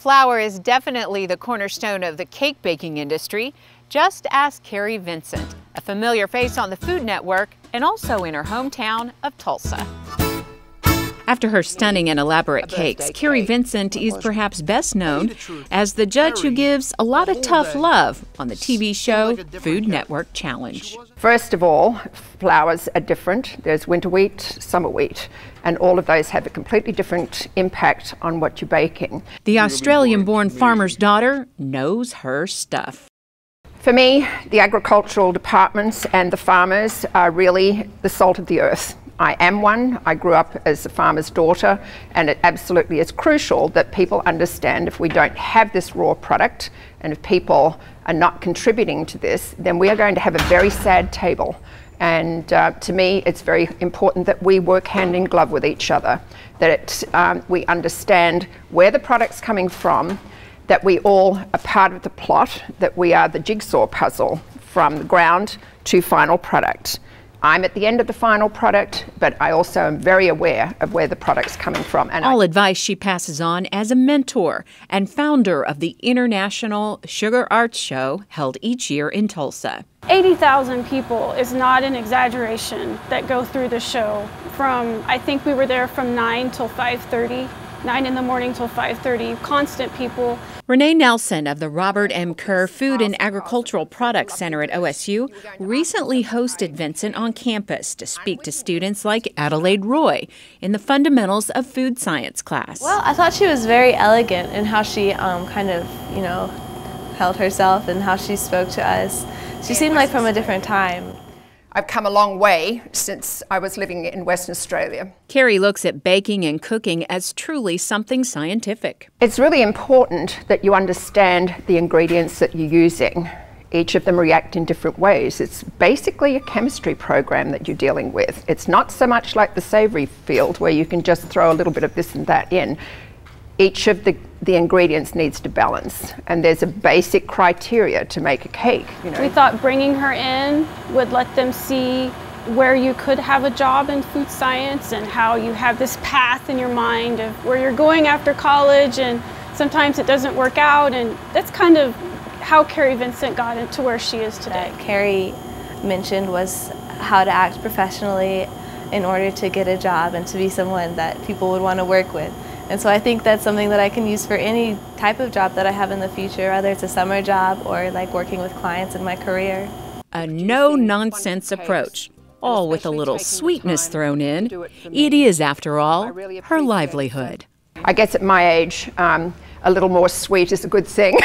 Flour is definitely the cornerstone of the cake baking industry. Just ask Kerry Vincent, a familiar face on the Food Network and also in her hometown of Tulsa. After her stunning and elaborate cakes, Kerry Vincent is perhaps best known as the judge who gives a lot of tough love on the TV show Food Network Challenge. First of all, flours are different. There's winter wheat, summer wheat, and all of those have a completely different impact on what you're baking. The Australian-born farmer's daughter knows her stuff. For me, the agricultural departments and the farmers are really the salt of the earth. I am one. I grew up as a farmer's daughter, and it absolutely is crucial that people understand if we don't have this raw product and if people are not contributing to this, then we are going to have a very sad table. And to me, it's very important that we work hand in glove with each other, that we understand where the product's coming from, that we all are part of the plot, that we are the jigsaw puzzle from the ground to final product. I'm at the end of the final product, but I also am very aware of where the product's coming from. And all advice she passes on as a mentor and founder of the International Sugar Arts Show held each year in Tulsa. 80,000 people is not an exaggeration that go through the show. I think we were there from 9 till 5:30. 9 in the morning till 5:30, constant people. Renee Nelson of the Robert M. Kerr Food and Agricultural Products Center at OSU recently hosted Vincent on campus to speak to students like Adelaide Roy in the Fundamentals of Food Science class. Well, I thought she was very elegant in how she kind of, held herself and how she spoke to us. She seemed like from a different time. I've come a long way since I was living in Western Australia. Kerry looks at baking and cooking as truly something scientific. It's really important that you understand the ingredients that you're using. Each of them react in different ways. It's basically a chemistry program that you're dealing with. It's not so much like the savory field where you can just throw a little bit of this and that in. Each of the ingredients needs to balance, and there's a basic criteria to make a cake. We thought bringing her in would let them see where you could have a job in food science and how you have this path in your mind of where you're going after college, and sometimes it doesn't work out, and that's kind of how Kerry Vincent got into where she is today. Kerry mentioned was how to act professionally in order to get a job and to be someone that people would want to work with. And so I think that's something that I can use for any type of job that I have in the future, whether it's a summer job or like working with clients in my career. A no-nonsense approach, all with a little sweetness thrown in. It is, after all, her livelihood. I guess at my age, a little more sweet is a good thing.